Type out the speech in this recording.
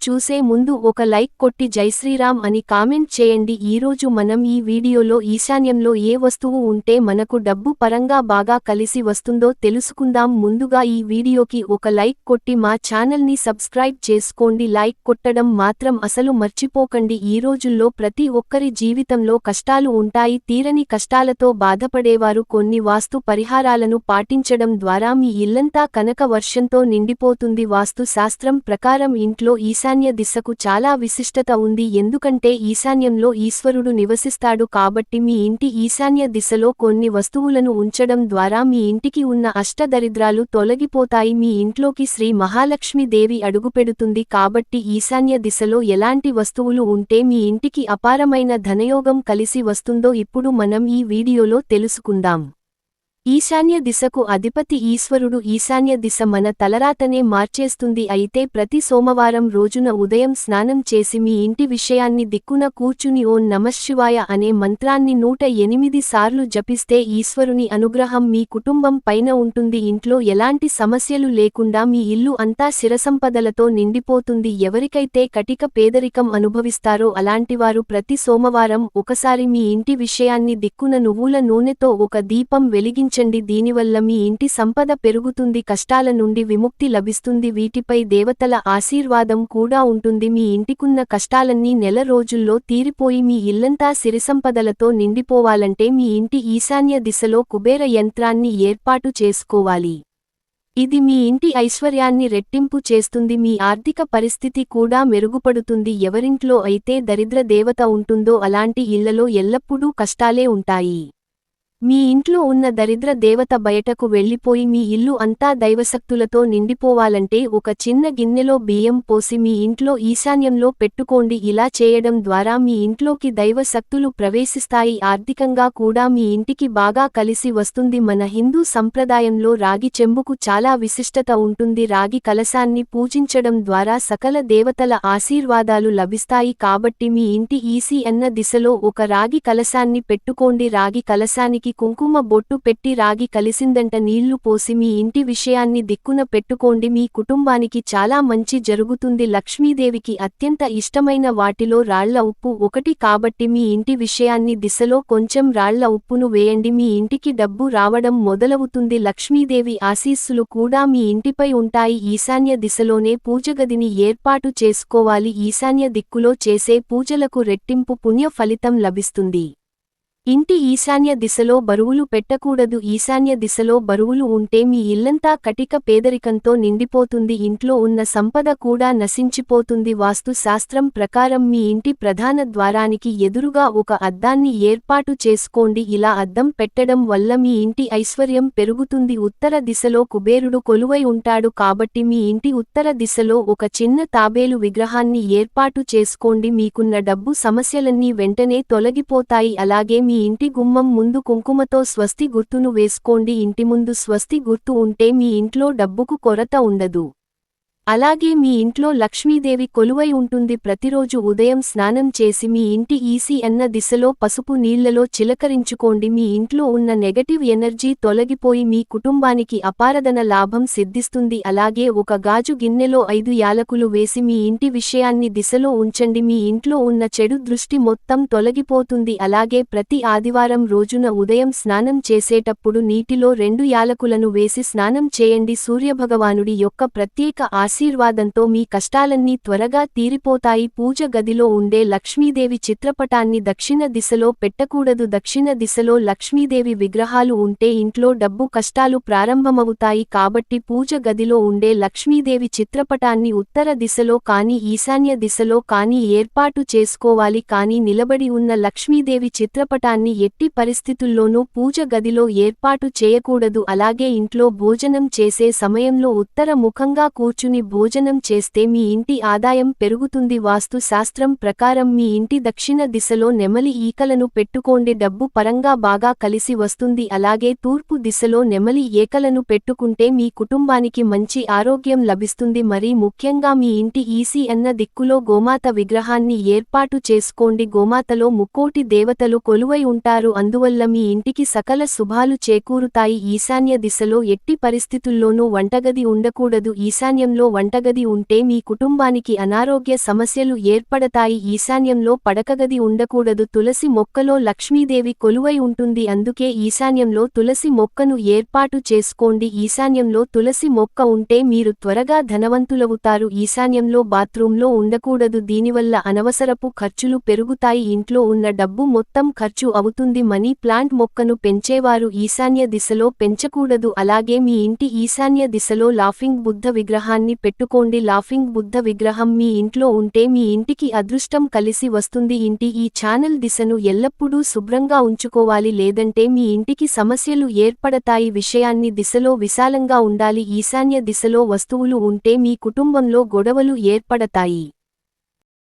చూసే ముందు ఒక లైక్ కొట్టి జైశ్రీరామ్ అని కామెంట్ చేయండి. ఈరోజు మనం ఈ వీడియోలో ఈశాన్యంలో ఏ వస్తువు ఉంటే మనకు డబ్బు పరంగా బాగా కలిసి వస్తుందో తెలుసుకుందాం. ముందుగా ఈ వీడియోకి ఒక లైక్ కొట్టి మా ఛానల్ని సబ్స్క్రైబ్ చేసుకోండి. లైక్ కొట్టడం మాత్రం అసలు మర్చిపోకండి. ఈ రోజుల్లో ప్రతి ఒక్కరి జీవితంలో కష్టాలు ఉంటాయి. తీరని కష్టాలతో బాధపడేవారు కొన్ని వాస్తు పరిహారాలను పాటించడం ద్వారా మీ ఇల్లంతా కనక వర్షంతో నిండిపోతుంది. వాస్తు శాస్త్రం ప్రకారం ఇంట్లో ఈశాన్య దిశకు చాలా విశిష్టత ఉంది. ఎందుకంటే ఈశాన్యంలో ఈశ్వరుడు నివసిస్తాడు కాబట్టి మీ ఇంటి ఈశాన్య దిశలో కొన్ని వస్తువులను ఉంచడం ద్వారా మీ ఇంటికి ఉన్న అష్టదరిద్రాలు తొలగిపోతాయి. మీ ఇంట్లోకి శ్రీ మహాలక్ష్మి దేవి అడుగుపెడుతుంది కాబట్టి ఈశాన్య దిశలో ఎలాంటి వస్తువులు ఉంటే మీ ఇంటికి అపారమైన ధనయోగం కలిసి వస్తుందో ఇప్పుడు మనం ఈ వీడియోలో తెలుసుకుందాం. ఈశాన్య దిశకు అధిపతి ఈశ్వరుడు. ఈశాన్య దిశ మన తలరాతనే మార్చేస్తుంది. అయితే ప్రతి సోమవారం రోజున ఉదయం స్నానం చేసి మీ ఇంటి విషయాన్ని దిక్కున కూర్చుని ఓం నమఃశివాయ అనే మంత్రాన్ని 108 సార్లు జపిస్తే ఈశ్వరుని అనుగ్రహం మీ కుటుంబం పైన ఉంటుంది. ఇంట్లో ఎలాంటి సమస్యలు లేకుండా మీ ఇల్లు అంతా సిరసంపదలతో నిండిపోతుంది. ఎవరికైతే కటిక పేదరికం అనుభవిస్తారో అలాంటివారు ప్రతి సోమవారం ఒకసారి మీ ఇంటి విషయాన్ని దిక్కున నువ్వుల నూనెతో ఒక దీపం వెలిగించండి. దీనివల్ల మీ ఇంటి సంపద పెరుగుతుంది, కష్టాల నుండి విముక్తి లభిస్తుంది. వీటిపై దేవతల ఆశీర్వాదం కూడా ఉంటుంది. మీ ఇంటికున్న కష్టాలన్నీ నెల రోజుల్లో తీరిపోయి మీ ఇల్లంతా సిరిసంపదలతో నిండిపోవాలంటే మీ ఇంటి ఈశాన్య దిశలో కుబేర యంత్రాన్ని ఏర్పాటు చేసుకోవాలి. ఇది మీ ఇంటి ఐశ్వర్యాన్ని రెట్టింపు చేస్తుంది. మీ ఆర్థిక పరిస్థితి కూడా మెరుగుపడుతుంది. ఎవరింట్లో అయితే దరిద్ర దేవత ఉంటుందో అలాంటి ఇళ్లలో ఎల్లప్పుడూ కష్టాలే ఉంటాయి. మీ ఇంట్లో ఉన్న దరిద్ర దేవత బయటకు వెళ్ళిపోయి మీ ఇల్లు అంతా దైవశక్తులతో నిండిపోవాలంటే ఒక చిన్న గిన్నెలో బియ్యం పోసి మీ ఇంట్లో ఈశాన్యంలో పెట్టుకోండి. ఇలా చేయడం ద్వారా మీ ఇంట్లోకి దైవశక్తులు ప్రవేశిస్తాయి. ఆర్థికంగా కూడా మీ ఇంటికి బాగా కలిసి వస్తుంది. మన హిందూ సంప్రదాయంలో రాగి చెంబుకు చాలా విశిష్టత ఉంటుంది. రాగి కలశాన్ని పూజించడం ద్వారా సకల దేవతల ఆశీర్వాదాలు లభిస్తాయి. కాబట్టి మీ ఇంటి ఈశాన్య దిశలో ఒక రాగి కలశాన్ని పెట్టుకోండి. రాగి కలశానికి కుంకుమ బొట్టు పెట్టి రాగి కలిసిందంట నీళ్లు పోసి మీ ఇంటి విషయాన్ని దిక్కున పెట్టుకోండి. మీ కుటుంబానికి చాలా మంచి జరుగుతుంది. లక్ష్మీదేవికి అత్యంత ఇష్టమైన వాటిలో రాళ్ల ఉప్పు ఒకటి కాబట్టి మీ ఇంటి విషయాన్ని దిశలో కొంచెం రాళ్ల ఉప్పును వేయండి. మీ ఇంటికి డబ్బు రావడం మొదలవుతుంది. లక్ష్మీదేవి ఆశీస్సులు కూడా మీ ఇంటిపై ఉంటాయి. ఈశాన్య దిశలోనే పూజగదిని ఏర్పాటు చేసుకోవాలి. ఈశాన్య దిక్కులో చేసే పూజలకు రెట్టింపు పుణ్య ఫలితం లభిస్తుంది. ఇంటి ఈశాన్య దిశలో బరువులు పెట్టకూడదు. ఈశాన్య దిశలో బరువులు ఉంటే మీ ఇల్లంతా కటిక పేదరికంతో నిండిపోతుంది. ఇంట్లో ఉన్న సంపద కూడా నశించిపోతుంది. వాస్తు శాస్త్రం ప్రకారం మీ ఇంటి ప్రధాన ద్వారానికి ఎదురుగా ఒక అద్దాన్ని ఏర్పాటు చేసుకోండి. ఇలా అద్దం పెట్టడం వల్ల మీ ఇంటి ఐశ్వర్యం పెరుగుతుంది. ఉత్తర దిశలో కుబేరుడు కొలువై ఉంటాడు కాబట్టి మీ ఇంటి ఉత్తర దిశలో ఒక చిన్న తాబేలు విగ్రహాన్ని ఏర్పాటు చేసుకోండి. మీకున్న డబ్బు సమస్యలన్నీ వెంటనే తొలగిపోతాయి. అలాగే మీ ఇంటి గుమ్మం ముందు కుంకుమతో స్వస్తి గుర్తును వేసుకోండి. ఇంటి ముందు స్వస్తి గుర్తు ఉంటే మీ ఇంట్లో డబ్బుకు కొరత ఉండదు. అలాగే మీ ఇంట్లో లక్ష్మీదేవి కొలువై ఉంటుంది. ప్రతిరోజు ఉదయం స్నానం చేసి మీ ఇంటి ఈశాన్య దిశలో పసుపు నీళ్లలో చిలకరించుకోండి. మీ ఇంట్లో ఉన్న నెగటివ్ ఎనర్జీ తొలగిపోయి మీ కుటుంబానికి అపారధన లాభం సిద్ధిస్తుంది. అలాగే ఒక గాజు గిన్నెలో 5 యాలకులు వేసి మీ ఇంటి విషయాన్ని దిశలో ఉంచండి. మీ ఇంట్లో ఉన్న చెడు దృష్టి మొత్తం తొలగిపోతుంది. అలాగే ప్రతి ఆదివారం రోజున ఉదయం స్నానం చేసేటప్పుడు నీటిలో 2 యాలకులను వేసి స్నానం చేయండి. సూర్యభగవానుడి యొక్క ప్రత్యేక ఆశీర్వాదంతో మీ కష్టాలన్నీ త్వరగా తీరిపోతాయి. పూజ గదిలో ఉండే లక్ష్మీదేవి చిత్రపటాన్ని దక్షిణ దిశలో పెట్టకూడదు. దక్షిణ దిశలో లక్ష్మీదేవి విగ్రహాలు ఉంటే ఇంట్లో డబ్బు కష్టాలు ప్రారంభమవుతాయి. కాబట్టి పూజ గదిలో ఉండే లక్ష్మీదేవి చిత్రపటాన్ని ఉత్తర దిశలో కానీ ఈశాన్య దిశలో కానీ ఏర్పాటు చేసుకోవాలి. కానీ నిలబడి ఉన్న లక్ష్మీదేవి చిత్రపటాన్ని ఎట్టి పరిస్థితుల్లోనూ పూజ గదిలో ఏర్పాటు చేయకూడదు. అలాగే ఇంట్లో భోజనం చేసే సమయంలో ఉత్తర ముఖంగా కూర్చుని భోజనం చేస్తే మీ ఇంటి ఆదాయం పెరుగుతుంది. వాస్తు శాస్త్రం ప్రకారం మీ ఇంటి దక్షిణ దిశలో నెమలి ఈకలను పెట్టుకోండి. డబ్బు పరంగా బాగా కలిసి వస్తుంది. అలాగే తూర్పు దిశలో నెమలి ఈకలను పెట్టుకుంటే మీ కుటుంబానికి మంచి ఆరోగ్యం లభిస్తుంది. మరీ ముఖ్యంగా మీ ఇంటి ఈశాన్య దిక్కులో గోమాత విగ్రహాన్ని ఏర్పాటు చేసుకోండి. గోమాతలో ముక్కోటి దేవతలు కొలువై ఉంటారు. అందువల్ల మీ ఇంటికి సకల శుభాలు చేకూరుతాయి. ఈశాన్య దిశలో ఎట్టి పరిస్థితుల్లోనూ వంటగది ఉండకూడదు. ఈశాన్యంలో వంటగది ఉంటే మీ కుటుంబానికి అనారోగ్య సమస్యలు ఏర్పడతాయి. ఈశాన్యంలో పడకగది ఉండకూడదు. తులసి మొక్కలో లక్ష్మీదేవి కొలువై ఉంటుంది. అందుకే ఈశాన్యంలో తులసి మొక్కను ఏర్పాటు చేసుకోండి. ఈశాన్యంలో తులసి మొక్క ఉంటే మీరు త్వరగా ధనవంతులవుతారు. ఈశాన్యంలో బాత్రూంలో ఉండకూడదు. దీనివల్ల అనవసరపు ఖర్చులు పెరుగుతాయి. ఇంట్లో ఉన్న డబ్బు మొత్తం ఖర్చు అవుతుంది. మనీ ప్లాంట్ మొక్కను పెంచేవారు ఈశాన్య దిశలో పెంచకూడదు. అలాగే మీ ఇంటి ఈశాన్య దిశలో లాఫింగ్ బుద్ధ విగ్రహాన్ని పెట్టుకోండి. లాఫింగ్ బుద్ధ విగ్రహం మీ ఇంట్లో ఉంటే మీ ఇంటికి అదృష్టం కలిసి వస్తుంది. ఇంటి ఈ ఛానల్ దిశను ఎల్లప్పుడూ శుభ్రంగా ఉంచుకోవాలి, లేదంటే మీ ఇంటికి సమస్యలు ఏర్పడతాయి. విషయాన్ని దిశలో విశాలంగా ఉండాలి. ఈశాన్య దిశలో వస్తువులు ఉంటే మీ కుటుంబంలో గొడవలు ఏర్పడతాయి.